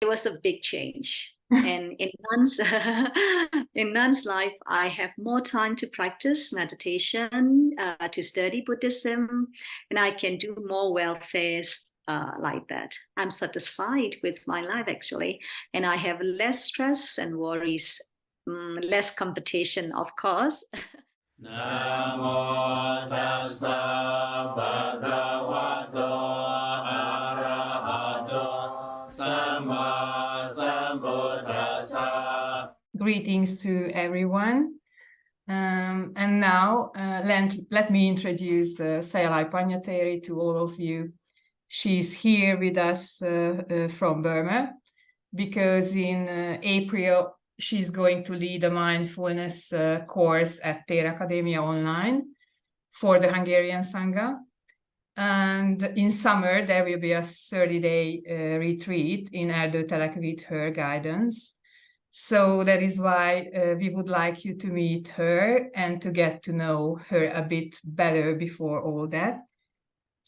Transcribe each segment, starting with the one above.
it was a big change. And in nun's, in nun's life, I have more time to practice meditation, to study Buddhism, and I can do more welfares like that. I'm satisfied with my life, actually, and I have less stress and worries, less competition, of course. Namo tassa bhagavato arahato samma sambuddhassa. Greetings to everyone. And now let me introduce Sayalay Pañña Theri to all of you. She's here with us from Burma because in April she's going to lead a mindfulness course at Tér Academia online for the Hungarian Sangha. And in summer, there will be a 30-day retreat in Erdőtelek with her guidance. So that is why we would like you to meet her and to get to know her a bit better before all that.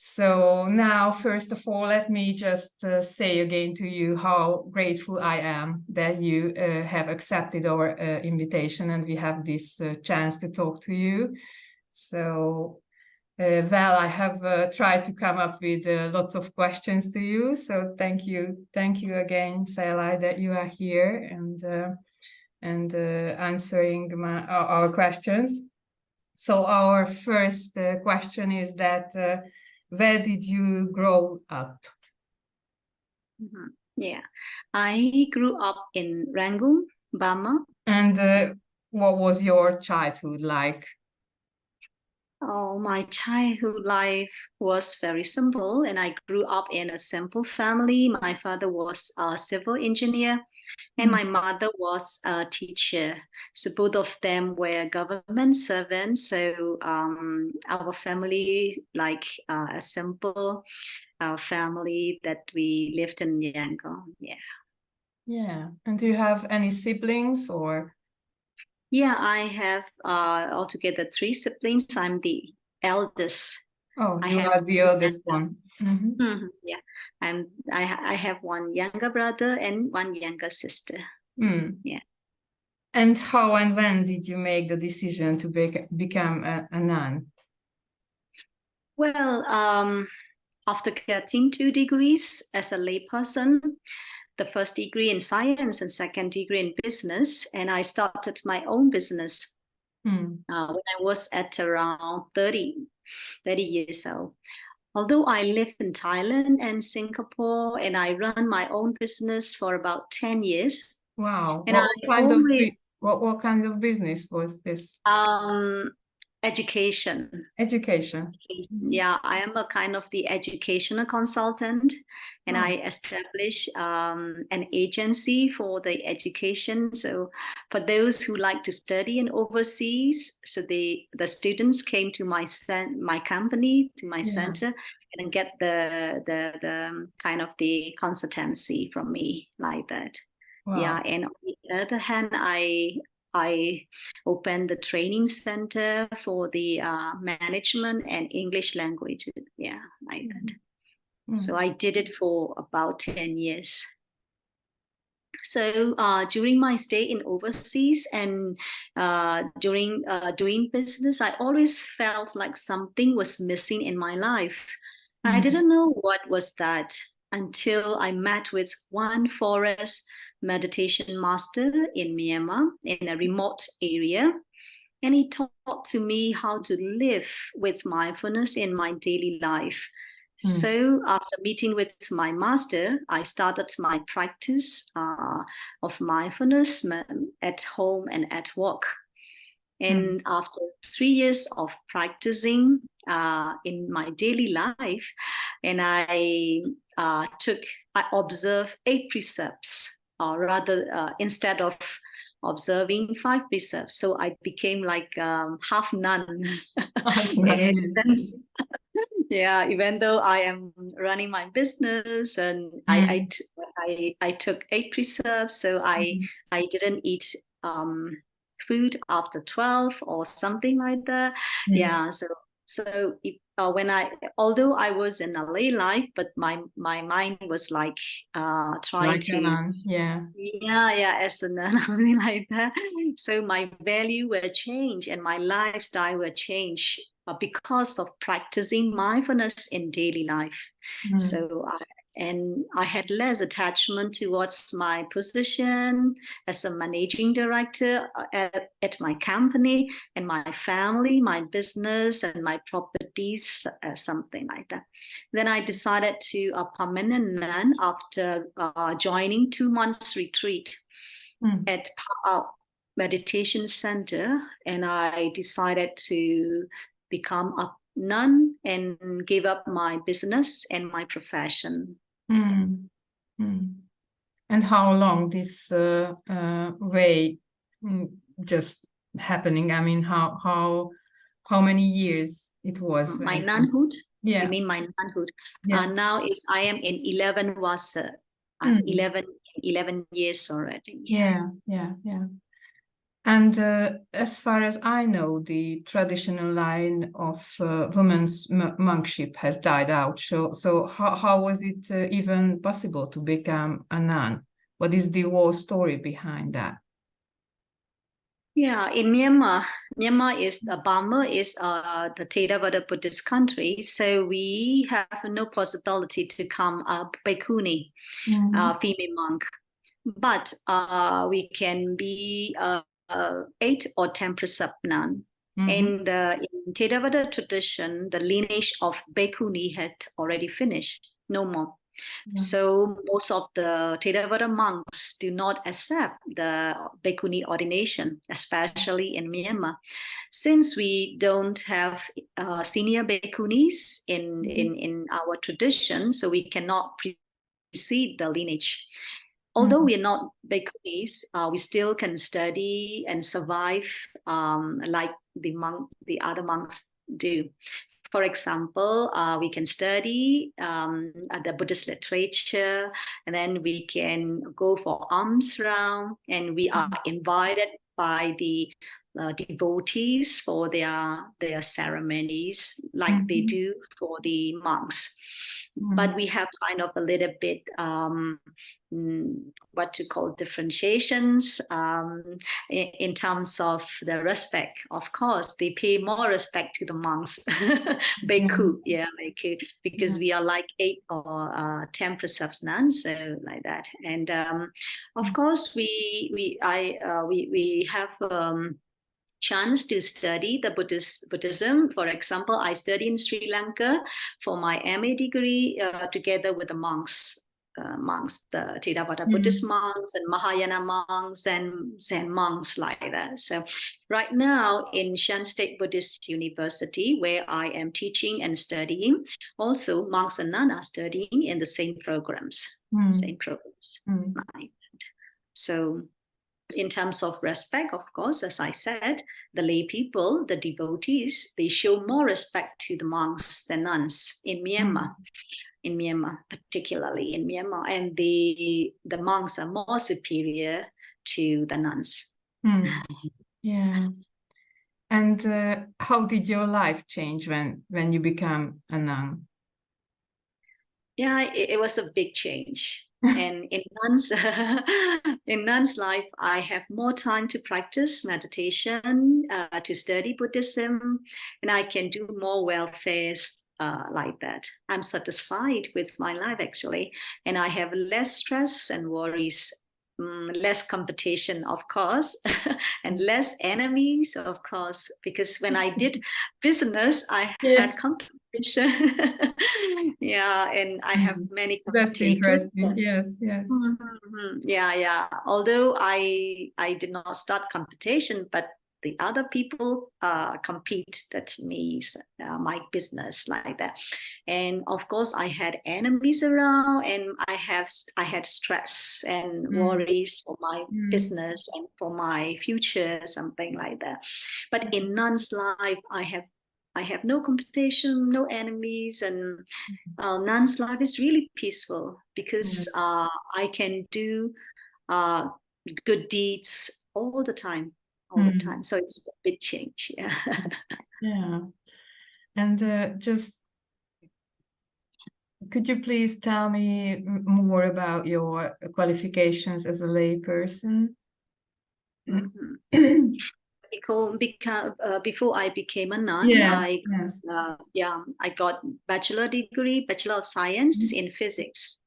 So now, first of all, let me just say again to you how grateful I am that you have accepted our invitation and we have this chance to talk to you. So, well, I have tried to come up with lots of questions to you. So thank you again, Sayalay, that you are here and answering our questions. So our first question is that where did you grow up? Mm-hmm. Yeah, I grew up in Rangoon, Burma. And what was your childhood like? Oh, my childhood life was very simple, and I grew up in a simple family. My father was a civil engineer, and my mother was a teacher. So both of them were government servants. So our family, like a simple family that we lived in Yangon. Yeah. Yeah. And do you have any siblings or? Yeah, I have altogether 3 siblings. I'm the eldest. Oh, you are the eldest one. Mm-hmm. Mm-hmm, yeah, I have one younger brother and one younger sister. Yeah. And how and when did you make the decision to become a nun? Well, after getting 2 degrees as a layperson, the first degree in science and second degree in business, and I started my own business when I was at around 30 years old. Although I live in Thailand and Singapore, and I run my own business for about 10 years. Wow. And what kind of business was this? Education. Education. Yeah, I am a kind of the educational consultant, and I establish an agency for the education. So for those who like to study in overseas, so the students came to my company, to my center, and get the kind of the consultancy from me like that. Wow. Yeah, and on the other hand, I opened the training center for the management and English language. Yeah, like that. So I did it for about 10 years. So during my stay in overseas and during doing business, I always felt like something was missing in my life. I didn't know what was that until I met with one forest meditation master in Myanmar in a remote area. And he taught to me how to live with mindfulness in my daily life. So after meeting with my master, I started my practice of mindfulness at home and at work. And after 3 years of practicing in my daily life, and I observed 8 precepts, or rather, instead of observing 5 precepts. So I became like half nun. Yeah, even though I am running my business and I took 8 precepts, so I didn't eat food after 12 or something like that. Yeah, so although I was in LA life, but my mind was like trying like to, nun, yeah. as a nun, something like that. So my value will change and my lifestyle will change because of practicing mindfulness in daily life. So I had less attachment towards my position as a managing director at my company and my family, my business, and my properties, something like that. Then I decided to a permanent nun after joining 2 months retreat at meditation center, and I decided to become a nun and give up my business and my profession. And how long this way just happening? I mean, how many years it was? My nunhood? Yeah. You mean my nunhood? Yeah. Now I am in 11 11 years already. Yeah. And as far as I know, the traditional line of women's monkship has died out. So how was it even possible to become a nun? What is the whole story behind that? Yeah, in Myanmar is Burma is the Theravada Buddhist country, so we have no possibility to become a bhikkhuni, female monk, but we can be 8 or 10 precept nun. And in Theravada tradition, the lineage of bhikkhuni had already finished, no more. So most of the Theravada monks do not accept the bhikkhuni ordination, especially in Myanmar, since we don't have senior bhikkhunis in our tradition, so we cannot precede the lineage. Although we are not bhikkhunis, we still can study and survive like the other monks do. For example, we can study the Buddhist literature, and then we can go for alms round, and we are invited by the devotees for their ceremonies, like they do for the monks. But we have kind of a little bit what to call differentiations in terms of the respect. Of course, they pay more respect to the monks, bhikkhu, because we are like 8 or 10 precepts nuns, so like that. And of course, we have chance to study the Buddhism. For example, I studied in Sri Lanka for my MA degree together with the monks, the Theravada Buddhist monks and Mahayana monks and Zen monks like that. So right now in Shan State Buddhist University, where I am teaching and studying, also monks and nuns are studying in the same programs. Right. So in terms of respect, of course, as I said, the lay people, the devotees, they show more respect to the monks than nuns in Myanmar. In Myanmar, particularly in Myanmar, and the monks are more superior to the nuns. Yeah. And how did your life change when you became a nun? Yeah, it was a big change. And in nuns' life, I have more time to practice meditation, to study Buddhism, and I can do more welfare like that. I'm satisfied with my life, actually, and I have less stress and worries, less competition, of course, and less enemies, of course, because when I did business, I had competition. And I have many That's interesting. Yes. Although I did not start competition, but the other people compete that me, my business like that. And of course I had enemies around, and I had stress and worries for my business and for my future, something like that. But in nun's life, I have no competition, no enemies, and nun's life is really peaceful because I can do good deeds all the time. So it's a big change. Yeah. And just could you please tell me more about your qualifications as a lay person? Mm-hmm. Before I became a nun, Yes, I got Bachelor of Science in Physics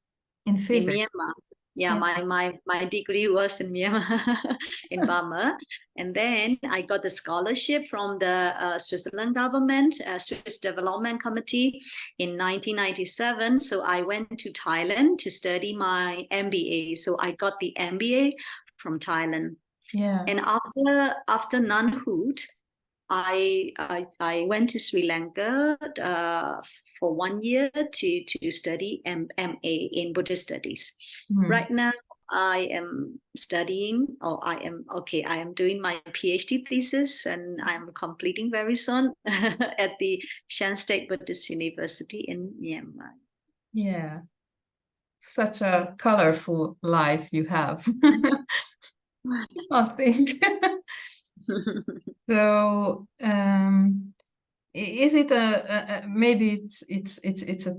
in in physics. Myanmar. Yeah, my degree was in Myanmar, in Burma. And then I got the scholarship from the Switzerland government, Swiss Development Committee in 1997. So I went to Thailand to study my MBA. So I got the MBA from Thailand. Yeah. And after nunhood, I went to Sri Lanka for 1 year to study MA in Buddhist studies. Right now, I am studying, I am doing my PhD thesis, and I'm completing very soon at the Shan State Buddhist University in Myanmar. Yeah, such a colorful life you have. I think. So, is it maybe it's a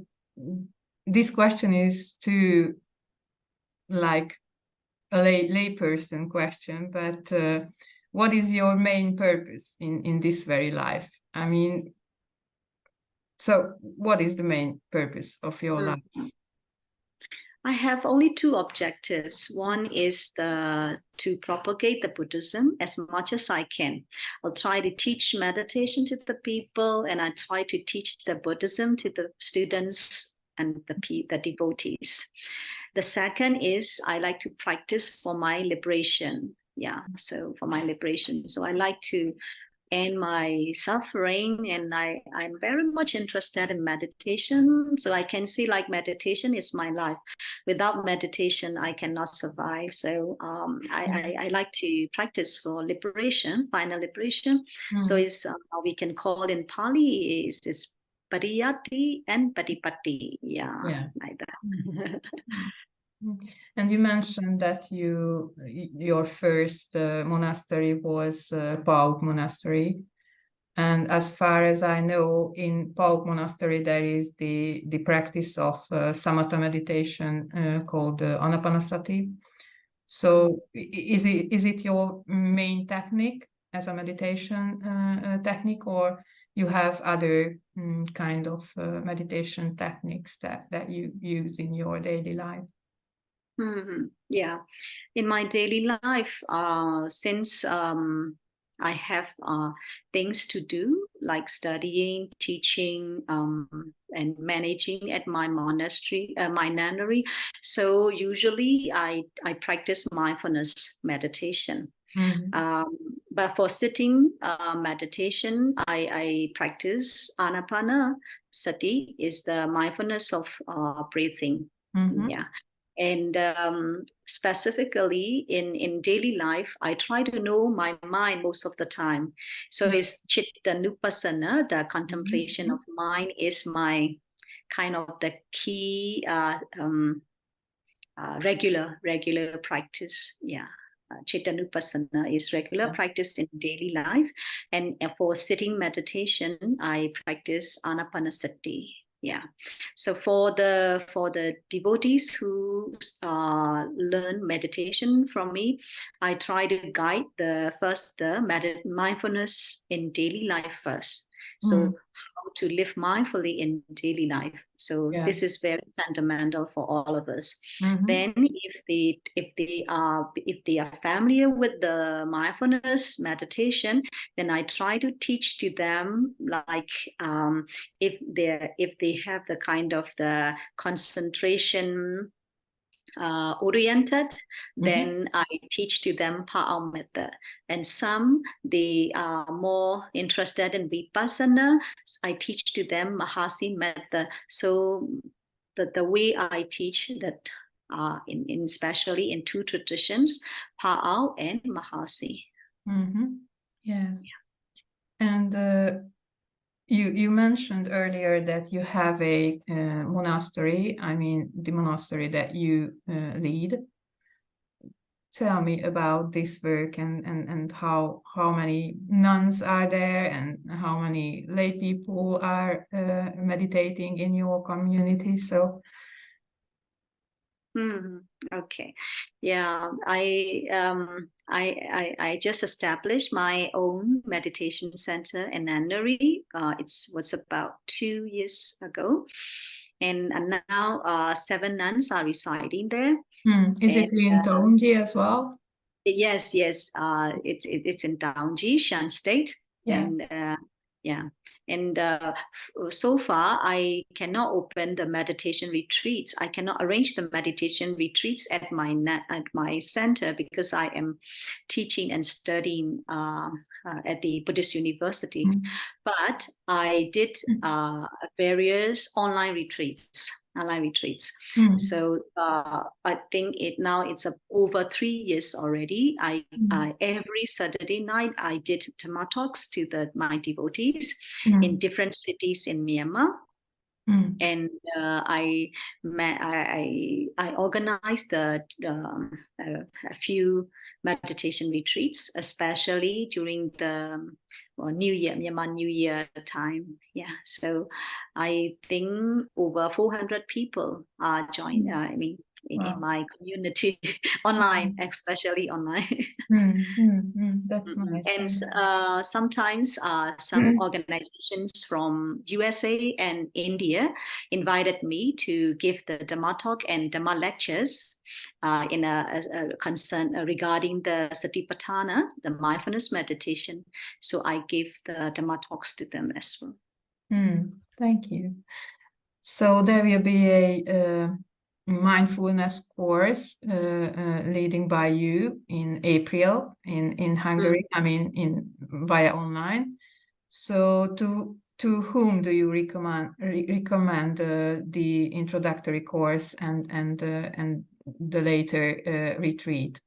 this question is too like a lay person question, but what is your main purpose in this very life? I mean, so what is the main purpose of your life? I have only two objectives. One is to propagate the Buddhism as much as I can. I'll try to teach meditation to the people, and I try to teach the Buddhism to the students and the devotees. The second is I like to practice for my liberation. So for my liberation. So I like to end my suffering, and I'm very much interested in meditation. So I can see like meditation is my life. Without meditation, I cannot survive. So I like to practice for liberation, final liberation. So it's we can call in Pali is pariyati and patipatti. Like that. And you mentioned that your first monastery was Pauk Monastery, and as far as I know, in Pauk Monastery there is the practice of samatha meditation called anapanasati. So is it your main technique as a meditation technique, or you have other kind of meditation techniques that you use in your daily life? Yeah, in my daily life, since I have things to do like studying, teaching, and managing at my monastery, my nunnery. So usually I practice mindfulness meditation. But for sitting meditation, I practice anapana sati, is the mindfulness of breathing. Yeah. And specifically in daily life, I try to know my mind most of the time. So it's chitta nupassana, the contemplation of mind, is my kind of the key regular practice. Chitta nupassana is regular practice in daily life, and for sitting meditation, I practice anapanasati. So for the devotees who learn meditation from me, I try to guide the mindfulness in daily life first. So how to live mindfully in daily life. So this is very fundamental for all of us. Then if they are familiar with the mindfulness meditation, then I try to teach to them, like if they have the kind of the concentration oriented, then I teach to them Pa'ao method. And some, they are more interested in Vipassana, I teach to them Mahasi method. So the way I teach that in especially in two traditions, Pa'ao and Mahasi. Yes. And you mentioned earlier that you have a monastery, I mean the monastery that you lead. tell me about this work and how many nuns are there and how many lay people are meditating in your community. So. Okay, yeah, I just established my own meditation center in Nandari. It was about 2 years ago, and now 7 nuns are residing there. Is it in Taungji as well? Yes. It's in Taungji, Shan State. Yeah. And so far I cannot open the meditation retreats. I cannot arrange the meditation retreats at my center because I am teaching and studying at the Buddhist University. But I did various online retreats. So I think it's over 3 years already. I every Saturday night I did Dhamma talks to my devotees in different cities in Myanmar. And I organized a few meditation retreats, especially during the New Year, Myanmar New Year time. Yeah, so I think over 400 people are joined. In my community online, especially online. That's nice. And sometimes some organizations from USA and India invited me to give the Dhamma talk and Dhamma lectures in a concern regarding the Satipatthana, the mindfulness meditation. So I give the Dhamma talks to them as well. Thank you. So there will be a mindfulness course leading by you in April in Hungary. I mean, via online. So to whom do you recommend the introductory course and the later retreat?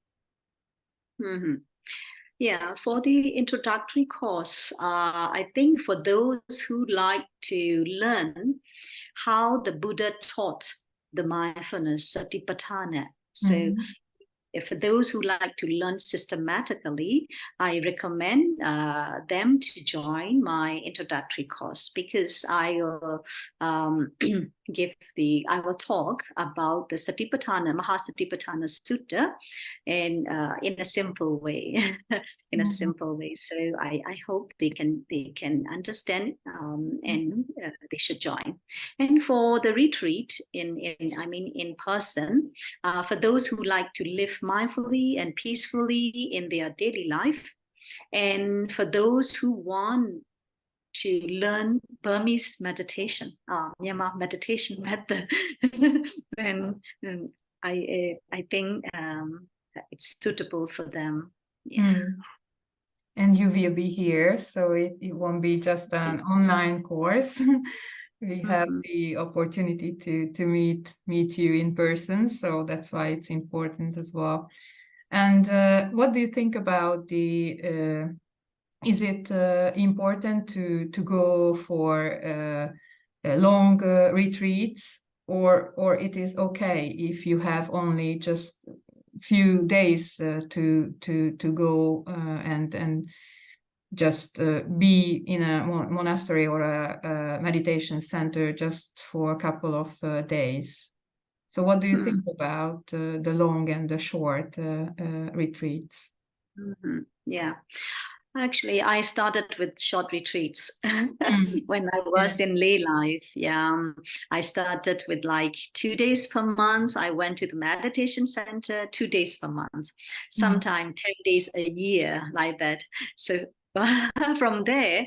Yeah, for the introductory course, I think for those who like to learn how the Buddha taught the mindfulness, Satipatthana. So for those who like to learn systematically, I recommend them to join my introductory course because I will I will talk about the Satipatthana, Mahasatipatthana Sutta, and in a simple way, So I hope they can understand and they should join. And for the retreat in person, for those who like to live mindfully and peacefully in their daily life, and for those who want to learn Burmese meditation, Myanmar meditation method, then I think it's suitable for them. Yeah. And you will be here, so it won't be just an online course. We have the opportunity to meet you in person, so that's why it's important as well. And what do you think about the? Is it important to go for long retreats, or it is okay if you have only just few days to go and just be in a monastery or a meditation center just for a couple of days? So what do you think about the long and the short retreats? Yeah. Actually, I started with short retreats when I was in lay life. Yeah, I started with like 2 days per month. I went to the meditation center 2 days per month, sometimes 10 days a year, like that. So from there,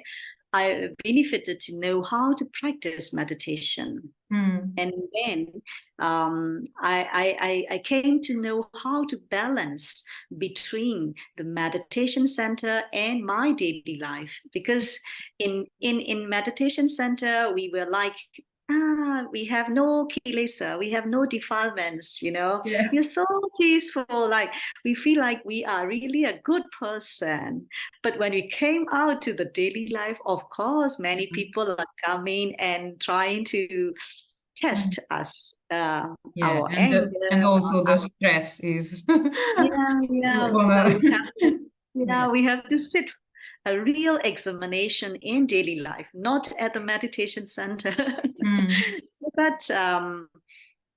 I benefited to know how to practice meditation. And then I came to know how to balance between the meditation center and my daily life, because in meditation center we were like, we have no kilesa, we have no defilements, we're so peaceful, like we feel like we are really a good person. But when we came out to the daily life, of course many people are coming and trying to test us, Yeah, our and anger, and also the stress is yeah. So we have to, we have to sit a real examination in daily life, not at the meditation center. So that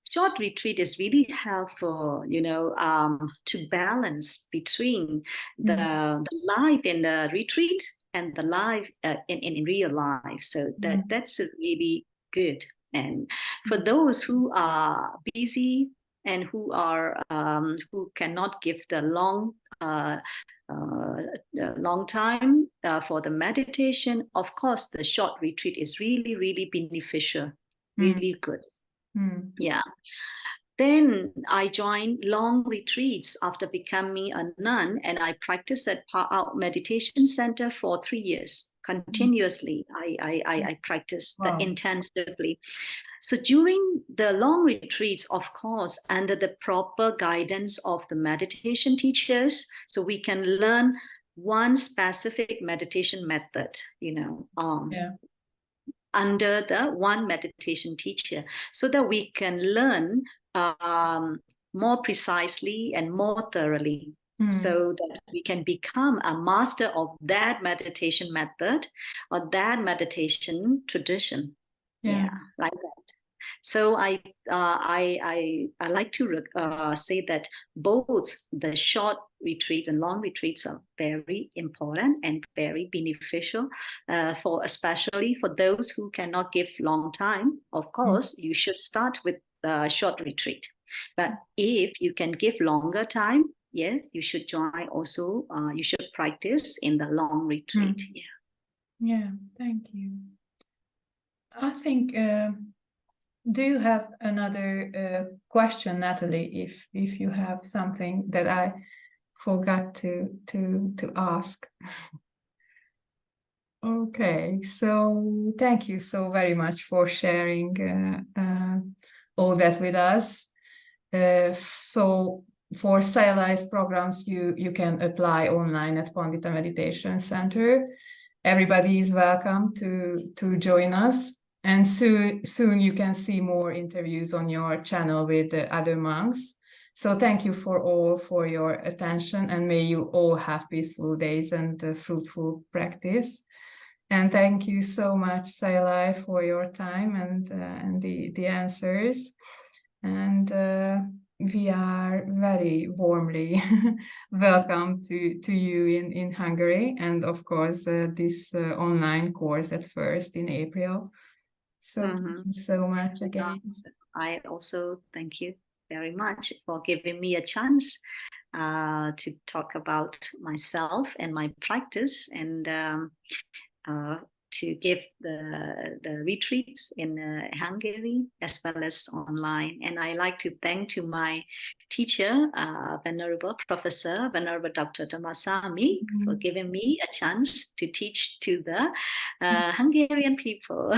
short retreat is really helpful, to balance between the life in the retreat and the life in real life. So that's really good. And for those who are busy and who cannot give the long time for the meditation, of course, the short retreat is really, really beneficial, really good. Yeah. Then I joined long retreats after becoming a nun, and I practiced at Out Meditation Center for 3 years continuously. I practiced intensively. So during the long retreats, of course, under the proper guidance of the meditation teachers, so we can learn one specific meditation method, under the one meditation teacher, so that we can learn more precisely and more thoroughly, so that we can become a master of that meditation method or that meditation tradition. Yeah, like that. So I like to say that both the short retreat and long retreats are very important and very beneficial, especially for those who cannot give long time. Of course, you should start with the short retreat. But if you can give longer time, yes, you should join also. You should practice in the long retreat. Yeah, thank you. I think. Do you have another question, Natalie? If you have something that I forgot to ask. Okay, so thank you so very much for sharing all that with us. So for Sayalay's programs, you can apply online at Pandita Meditation Center. Everybody is welcome to join us. And soon you can see more interviews on your channel with other monks. So thank you for your attention, and may you all have peaceful days and fruitful practice. And thank you so much, Sayalay, for your time and the answers. And we are very warmly welcome to you in Hungary, and of course this online course at first in April. So thank you so much again. I also thank you very much for giving me a chance to talk about myself and my practice, and to give the retreats in Hungary as well as online. And I like to thank to my teacher, Venerable Professor, Venerable Dr. Dhammasami, for giving me a chance to teach to the Hungarian people.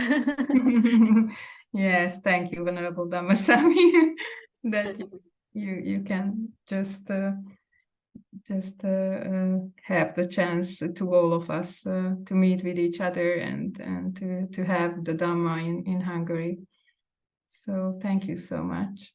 Yes, thank you, Venerable Dhammasami, that you can just have the chance to all of us to meet with each other and to have the Dhamma in Hungary. So thank you so much.